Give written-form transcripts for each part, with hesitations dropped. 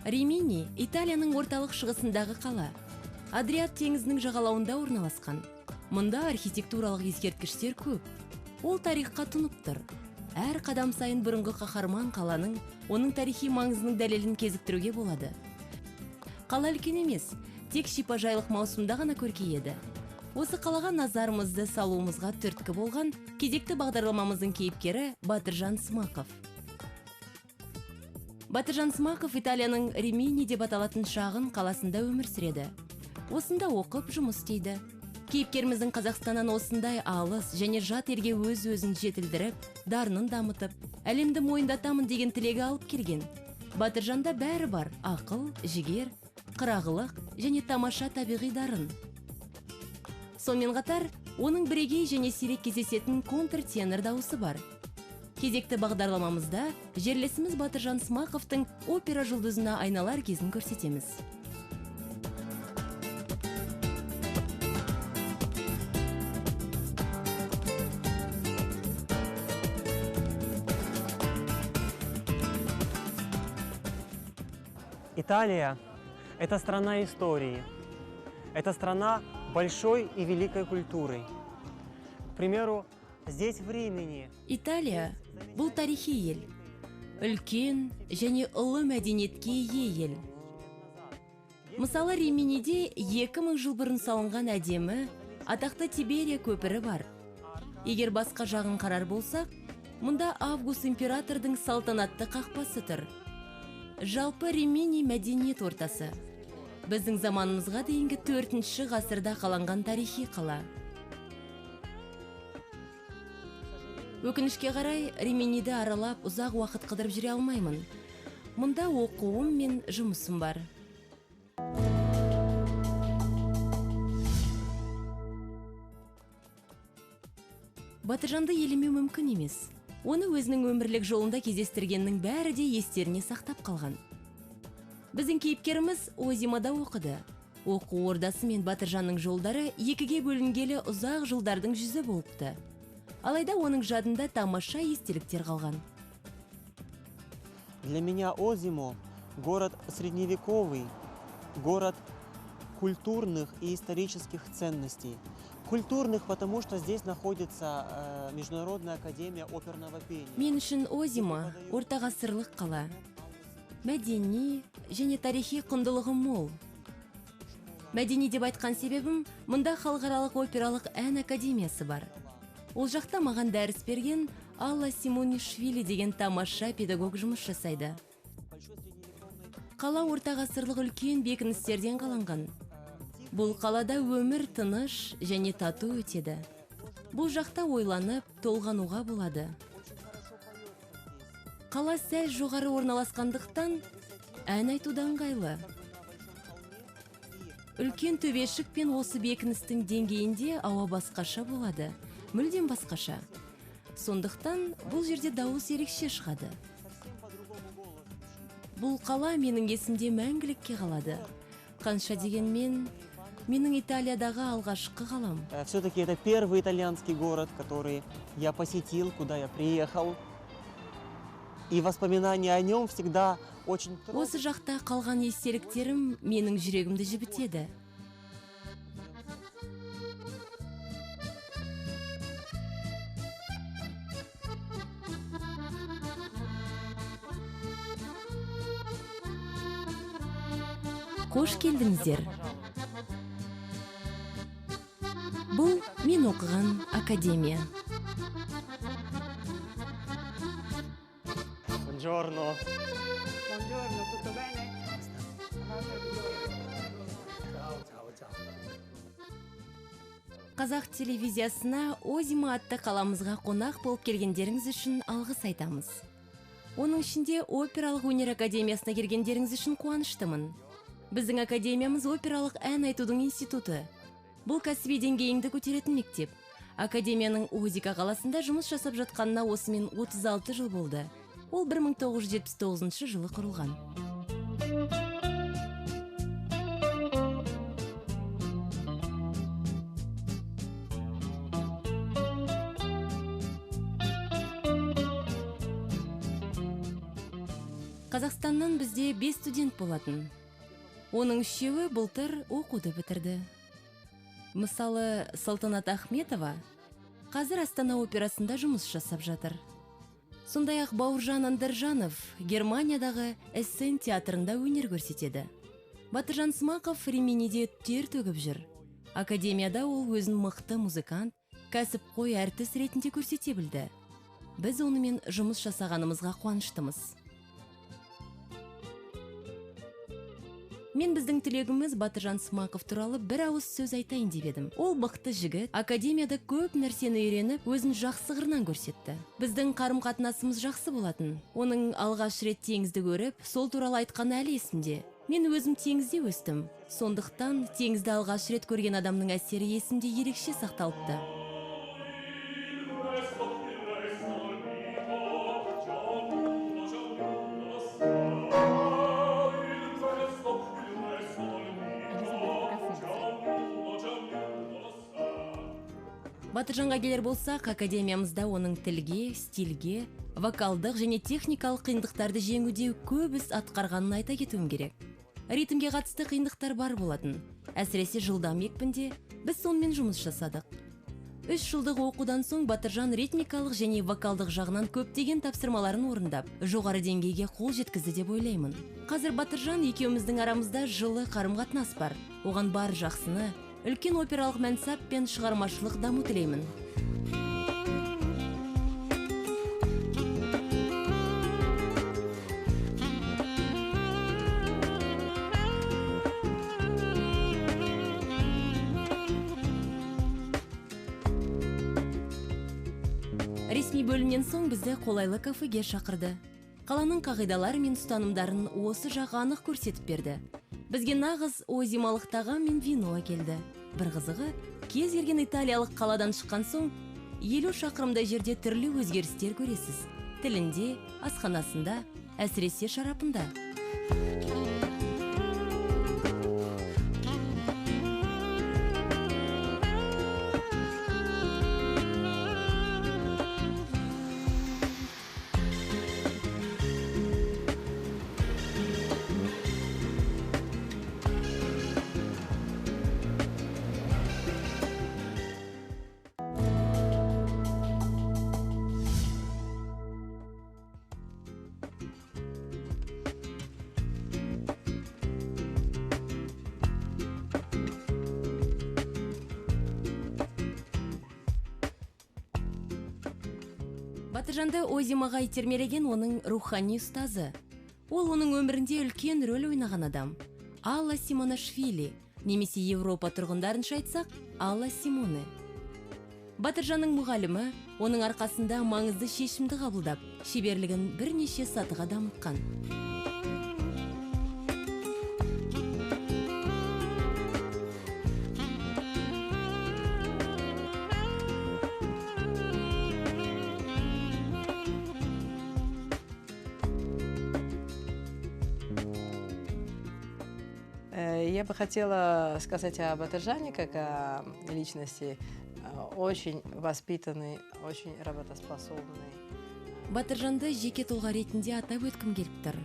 Римини – Италияның орталық шығысындағы қала. Адриат теңізінің жағалауында орналасқан. Мұнда архитектуралық ескерткіштер көп. Ол тарихқа тұнып тұр. Әр қадам сайын бұрынғы қаһарман қаланың, оның тарихи маңызының дәлелін кезіктіруге болады. Қала үлкен емес, тек шипажайлық маусымда ғана көркейеді. Осы қалаға назарымызды салуымызға түрткі болған кезекті бағдарламамыздың кейіпкері Батыржан Смақов. Батыржан Смақов Италияның Римини деп аталатын шағын қаласында өмір сүреді. Осында оқып, жұмыс істейді. Кейіпкеріміздің Қазақстаннан осындай алыс және жат елге өз-өзін жетілдіріп, дарынын дамытып, әлемді мойындатамын деген тілегі алып келген. Батыржанда бәрі бар: ақыл, жігер, қырағылық және тамаша табиғи дарын. Сонымен қатар, оның бірегей және сирек кездесетін контртенор дауысы бар. Кезекті бағдарламамызда жерлесіміз Батыржан Смақовтың опера жұлдызына айналар кезін көрсетеміз. Италия – это страна истории. Это страна большой и великой культурой. К примеру, здесь в Римини. Италия – бұл тарихи ел. Үлкен және ұлы мәдениетке ие ел. Мысалы, Риминиде 2000 жыл бұрын салынған әдемі, атақты Тиберия көпірі бар. Егер басқа жағын қарар болсақ, мұнда Август императордың салтанатты қақпасы тұр. Жалпы Римини мәдениет ортасы. Біздің заманымызға дейінгі 4-ші ғасырда қаланған тарихи қала. Өкінішке қарай, Риминиді аралап ұзақ уақыт қыдырып жүре алмаймын. Мұнда оқуым мен жұмысым бар. Батыржанды елемеу мүмкін емес. Оны өзінің өмірлік жолында кездестіргеннің бәрі де естеріне сақтап қалған. Біздің кейіпкеріміз Озимада оқыды. Оқу ордасы мен Батыржанның жолдары екіге бөлінгелі ұзақ жылдардың жүзі болыпты. Алайда оның жадында тамаша естеліктер қалған. Для меня Озимо – город средневековый, город культурных и исторических ценностей. Культурных, потому что здесь находится Международная академия оперного пения. Мен үшін Озимо – ортағасырлық қала. Мәдени және тарихи құндылығы мол. Мәдени деп айтқан себебім, мұнда халықаралық опералық ән академиясы бар. Ол жақта маған дәріс берген Алла Симонишвили деген тамаша педагог жұмыс жасайды. Қала ортағасырлық үлкен бекіністерден қаланған. Бұл қалада өмір тыныш және тату өтеді. Бұл жақта ойланып, толғануға болады. Қала сәл жоғары орналасқандықтан ән айтудан ыңғайлы. Үлкен төбешік пен осы бекіністің деңгейінде ауа басқаша болады, мүлдем басқаша. Сондықтан бұл жерде дауыс ерекше шығады. Бұл қала менің есімде мәңгілікке қалады. Қанша дегенмен, менің Италиядағы алғашқы қалам. Все-таки это первый итальянский город, который я посетил, куда я приехал. И воспоминания о нем всегда очень трогательны. Осы жақта қалған естеліктерім менің жүрегімді жібітеді. Қош келдіңіздер. Бұл мен оқыған академия. Buongiorno. Buongiorno, tutto bene? Қазақ телевизиясына Озимо атты қаламызға қонақ болып келгендеріңіз үшін алғыс айтамыз. Оның ішінде опералық өнер академиясына келгендеріңіз үшін қуаныштымын. Біздің академиямыз опералық ән айтудың институты. Бұл кәсіби деңгейіңді көтеретін мектеп. Академияның Озика қаласында жұмыс жасап жатқанына осымен 36 жыл болды. Ол 1979 жылы құрылған. Қазақстаннан бізде 5 студент болатын. Оның 3-і былтыр оқуды бітірді. Мысалы, Салтанат Ахметова қазір Астана операсында жұмыс жасап жатыр. Сондай-ақ Бауыржан Андыржанов Германиядағы Эссен театрында өнер көрсетеді. Батыржан Смақов Риминиде тер төгіп жүр. Академияда ол өзін мықты музыкант, кәсіпқой әртіс ретінде көрсете білді. Біз онымен жұмыс жасағанымызға қуаныштымыз. Мен біздің тілегіміз Батыржан Смақов туралы бір ауыз сөз айтайын деп едім. Ол мықты жігіт, академияда көп нәрсені үйреніп, өзін жақсы қырынан көрсетті. Біздің қарым-қатынасымыз жақсы болатын. Оның алғаш рет теңізді көріп, сол туралы айтқаны әлі есімде. Мен өзім теңізде өстім. Сондықтан теңізді алғаш рет көрген адамның әсері есімде ерекше сақталыпты. Батыржанға келер болсақ, академиямызда оның тілге, стильге, вокалдық және техникалық қиындықтарды жеңуде көп іс атқарғанын айта кетуім керек. Ритмге қатысты қиындықтар бар болатын. Әсіресе жылдам екпінде біз сонымен жұмыс жасадық. 3 жылдық оқудан соң Батыржан ритмикалық және вокалдық жағынан көптеген тапсырмаларын орындап, жоғары деңгейге қол жеткізді деп ойлаймын. Қазір Батыржан екеуміздің арамызда жылы қарым-қатынас бар. Оған бар жақсыны, үлкен опералық мәнсап пен шығармашылық даму тілеймін. Ресми бөлімнен соң бізді қолайлы кафеге шақырды. Қаланың қағидалары мен ұстанымдарын осы жағы анық көрсетіп берді. Бізге нағыз озималық тағам мен вино келді. Бір қызығы, кез келген италиялық қаладан шыққан соң 50 шақырымдай жерде түрлі өзгерістер көресіз. Тілінде, асханасында, әсіресе шарапында. Батыржанды Озимаға итермелеген оның рухани ұстазы. Ол оның өмірінде үлкен рөл ойнаған адам. Алла Симонашвили, немесе Европа тұрғындарынша айтсақ, Алла Симоне. Батыржанның мұғалімі оның арқасында маңызды шешімді қабылдап, шеберлігін бірнеше сатыға дамытқан. Я бы хотела сказать о Батыржане как о личности, очень воспитанный, очень работоспособный. Батыржанды жеке тұлға ретінде атап өткім келіп тұр.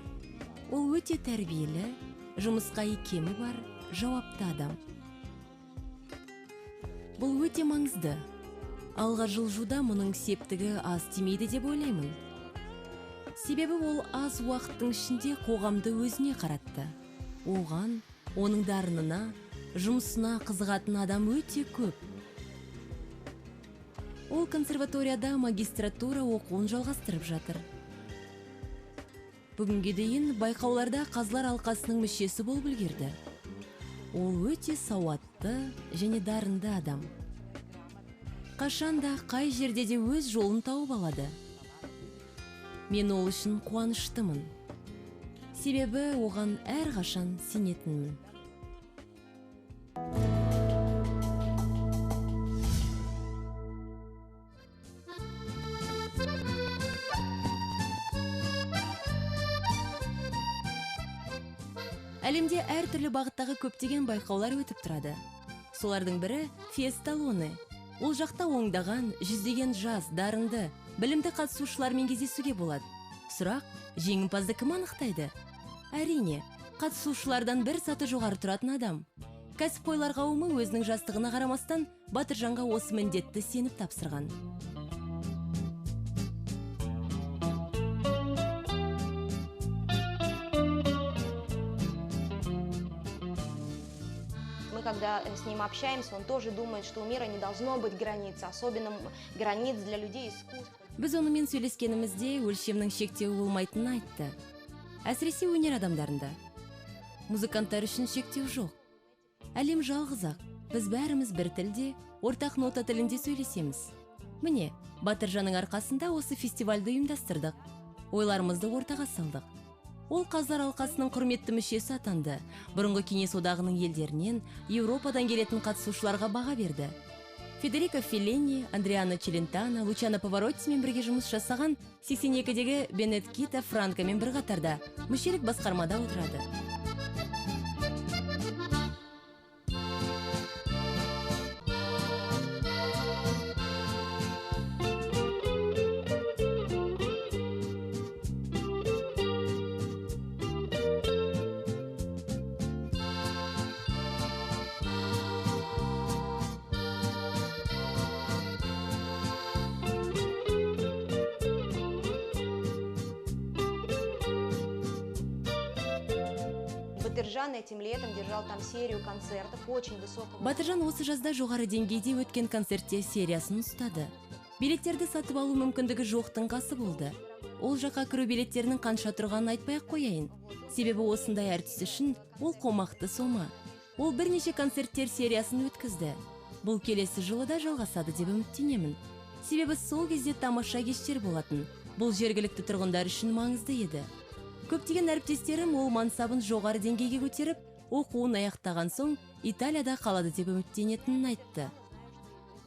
Ол өте тәрбиелі, жұмысқа икемі бар, жауапты адам. Бұл өте маңызды. Алға жылжуда мұның септігі аз тимейді деп ойлаймын. Себебі ол аз уақыттың ішінде қоғамды өзіне қаратты. Оған, оның дарынына, жұмысына қызығатын адам өте көп. Ол консерваторияда магистратура оқуын жалғастырып жатыр. Бүгінге дейін байқауларда қазылар алқасының мүшесі болып үлгерді. Ол өте сауатты және дарынды адам. Қашанда қай жерде де өз жолын тауып алады. Мен ол үшін қуаныштымын. Себебі оған әрқашан сенетінмін. Әлемде әртүрлі бағыттағы көптеген байқаулар өтіп тұрады. Солардың бірі Фесталоне. Ол жақта оңдаған, жүздеген жас, дарынды, білімді қатысушылармен кездесуге болады. Сұрақ, жеңімпазды кім анықтайды? Әрине, қатысушылардан бір саты жоғары тұратын адам. Кәсіпқойлар қауымы өзінің жастығына қарамастан Батыржанға осы міндетті сеніп тапсырған. Мы, когда с ним общаемся, он тоже думает, что у мира не должно быть границ, особенно границ для людей искусства. Біз онымен сөйлескенімізде өлшемнің шектеуі болмайтынын айтты. Әсіресе өнер адамдарында. Музыканттар үшін шектеу жоқ. Әлем жалғыз-ақ. Біз бәріміз бір тілде, ортақ нота тілінде сөйлесеміз. Міне, Батыржанның арқасында осы фестивальді ұйымдастырдық. Ойларымызды ортаға салдық. Ол Қазылар алқасының құрметті мүшесі атанды. Бұрынғы Кеңес одағының елдерінен, Еуропадан келетін қатысушыларға баға берді. Федерико Феллини, Андриана Челентано, Лучано Паваротtiмен бірге жұмыс жасаған 82-дегі Бенедетта Франкомен бір қатарда мүшелік басқармада отырады. Батыржан этим летом держал там серию концертов очень высокого. Батыржан осы жазда жоғары деңгейде өткен концерттер сериясын ұстады. Билеттерді сатып алу мүмкіндігі жоқтың қасы болды. Ол жаққа кіру билеттерінің қанша тұрғанын айтпай-ақ қояйын. Себебі осындай әртіс үшін ол қомақты сома. Ол бірнеше концерттер сериясын өткізді. Бұл келесі жылы да жалғасады деп үміттенемін. Себебі сол кезде тамаша кештер болатын. Бұл жергілікті тұрғындар үшін маңызды еді. Көптеген әріптестерім ол мансабын жоғары деңгейге көтеріп, оқуын аяқтаған соң Италияда қалады деп үміттенетінін айтты.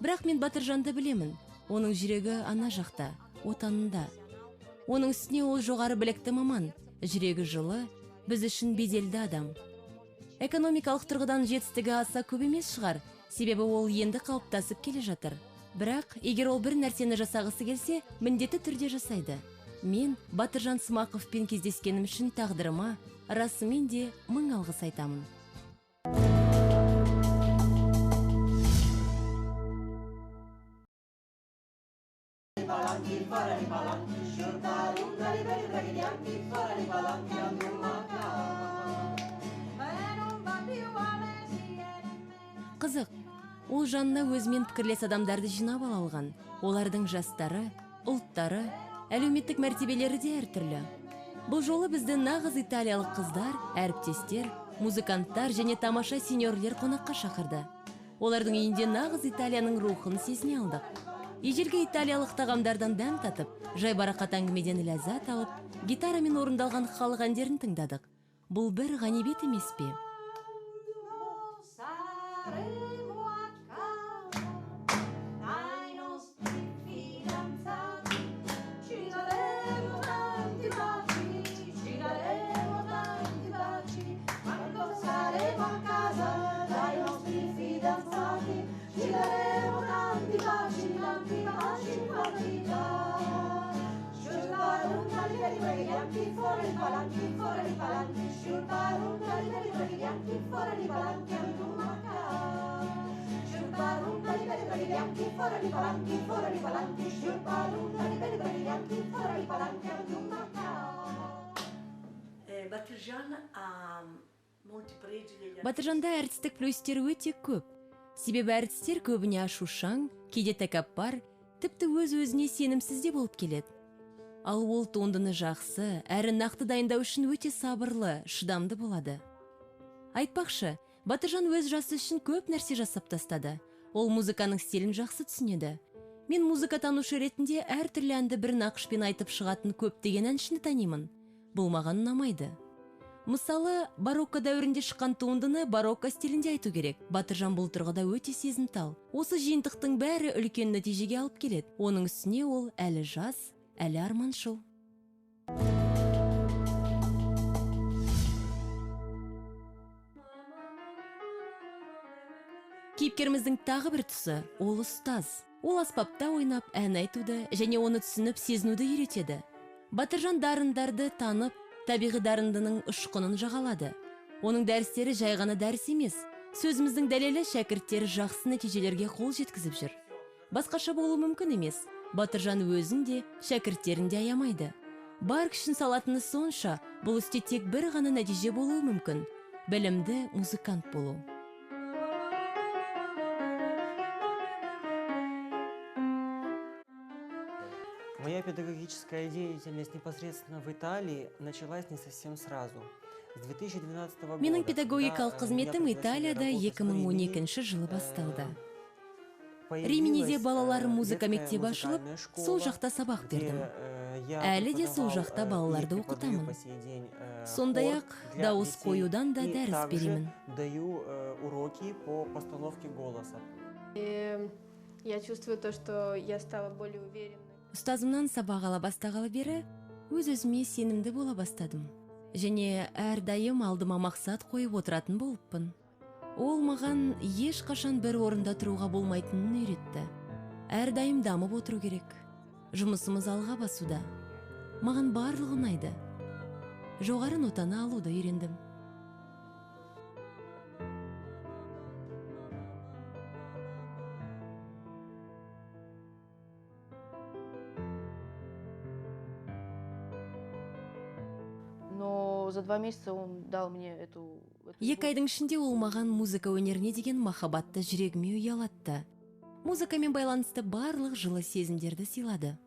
Бірақ мен Батыржанды білемін. Оның жүрегі ана жақта, отанында. Оның үстіне ол жоғары білекті маман, жүрегі жылы, біз үшін беделді адам. Экономикалық тұрғыдан жетістігі аса көп емес шығар, себебі ол енді қалыптасып келе жатыр. Бірақ егер ол бір нәрсені жасағысы келсе, міндетті түрде жасайды. Мен Батыржан Смақовпен кездескенім үшін тағдырыма расымен де мың алғыс айтамын. Қызық, ол жанына өзімен пікірлес адамдарды жинап алған. Олардың жастары, ұлттары, әлеуметтік мәртебелері де әртүрлі. Бұл жолы бізді нағыз италиялық қыздар, әріптестер, музыканттар және тамаша сеньорлер қонаққа шақырды. Олардың үйінде нағыз Италияның рухын сезіне алдық. Ежелгі италиялық тағамдардан дәм татып, жайбарақат әңгімеден ләззат алып, гитарамен орындалған халық әндерін тыңдадық. Бұл бір ғанибет емес пе? Батыржанда әртістік плюстер өте көп. Себебі әртістер көбіне ашушаң, кейде тәкаппар, тіпті өз-өзіне сенімсіз де болып келеді. Ал ол туындыны жақсы, әрі нақты дайындау үшін өте сабырлы, шыдамды болады. Айтпақшы, Батыржан өз жасы үшін көп нәрсе жасап тастады. Ол музыканың стилін жақсы түсінеді. Мен музыкатанушы ретінде әртүрлі әнді бір нақышпен айтып шығатын көптеген әншіні танимын. Бұл маған ұнамайды. Мысалы, барокко дәуірінде шыққан туындыны барокко стилінде айту керек. Батыржан бұл тұрғыда өте сезімтал. Осы жиынтықтың бәрі үлкен нәтижеге алып келеді. Оның үстіне ол әлі жас, әлі арманшыл. Кейіпкеріміздің тағы бір тұсы – ол ұстаз. Ол аспапта ойнап, ән айтуды және оны түсініп, сезінуді үйретеді. Батыржан дарындарды танып, табиғи дарындының ұшқынын жағалады. Оның дәрістері жай ғана дәріс емес, сөзіміздің дәлелі шәкірттері жақсы нәтижелерге қол жеткізіп жүр. Басқаша болу мүмкін емес. Батыржан өзін де, шәкірттерін де аямайды. Бар күшін салатыны сонша, бұл істе тек бір ғана нәтиже болуы мүмкін. Білімді музыкант болу. Моя педагогическая деятельность непосредственно в Италии началась не совсем сразу. С 2012 года. Менің педагогикалық қызметім Италияда 2012 жылы басталды. Риминиде балалар музыка мектебі ашылып, сол жақта сабақ бердім. Әлі де сол жақта балаларды оқытамын. Сондай-ақ дауыс қоюдан да дәріс беремін. Даю уроки по постановке голоса. Я чувствую то, что я стала более уверенной. Ұстазымнан сабақ ала бастағалы бері, өз-өзіме сенімді бола бастадым. Және әрдайым алдыма мақсат қойып отыратын болыппын. Ол маған ешқашан бір орында тұруға болмайтынын үйретті. Әрдайым дамып отыру керек. Жұмысымыз алға басуда. Маған барлығы ұнайды. Жоғары нотаны алуды үйрендім. Но за 2 месяца он дал мне эту... Екі айдың ішінде ол маған музыка өнеріне деген махаббатты жүрегіме ұялатты. Музыкамен байланысты барлық жылы сезімдерді сыйлады.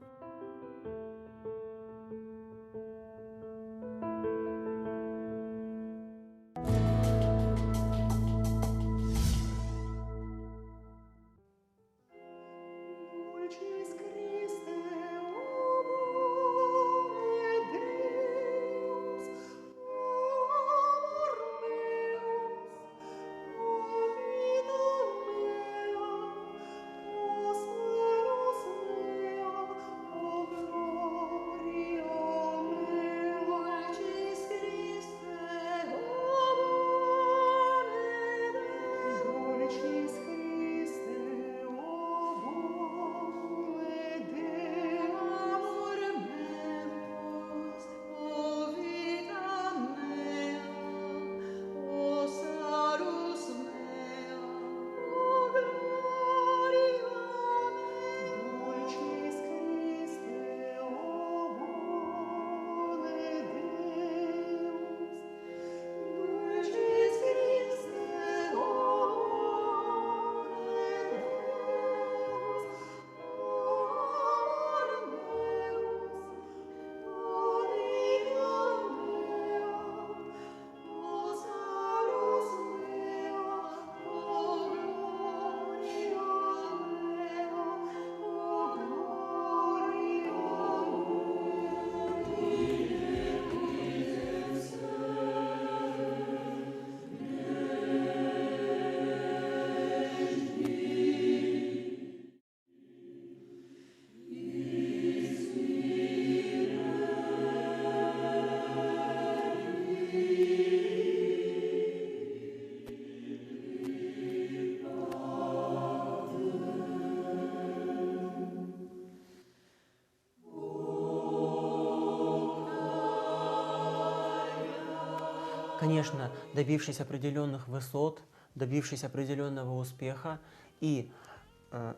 Конечно, добившись определенных высот, добившись определенного успеха и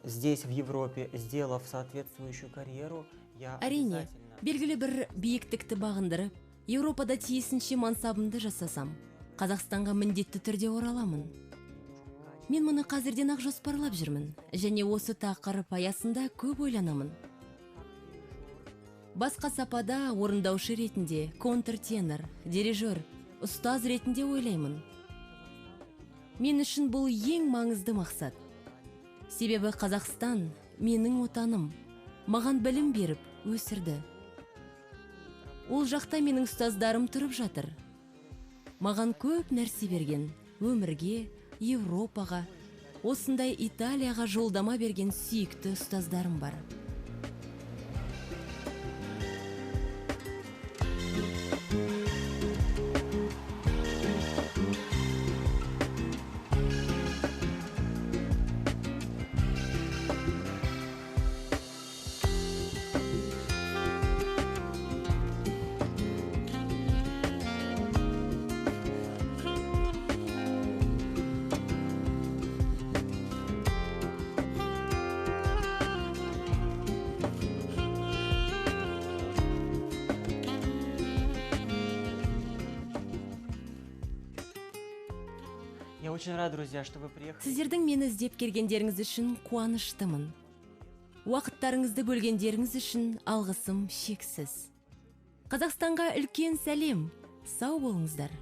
здесь, в Европе, сделав соответствующую карьеру, я Әрине, обязательно... белгілі бір биіктікті бағындырып, Еуропада тиісінше мансабымды жасасам, Қазақстанға міндетті түрде ораламын. Мен мұны қазірден ақ жоспарлап жүрмін, және осы тақырып аясында көп ойланамын. Басқа сапада орындаушы ретінде, контртенор, дирижер, ұстаз ретінде ойлаймын. Мен үшін бұл ең маңызды мақсат. Себебі Қазақстан менің отаным, маған білім беріп, өсірді. Ол жақта менің ұстаздарым тұрып жатыр. Маған көп нәрсе берген, өмірге, Европаға, осындай Италияға жолдама берген сүйікті ұстаздарым бар. Очень рад, друзья, что вы приехали. Сіздердің мені іздеп келгендеріңіз үшін қуаныштымын. Уақыттарыңызды бөлгендеріңіз үшін алғысым шексіз. Қазақстанға үлкен сәлем. Сау болыңыздар.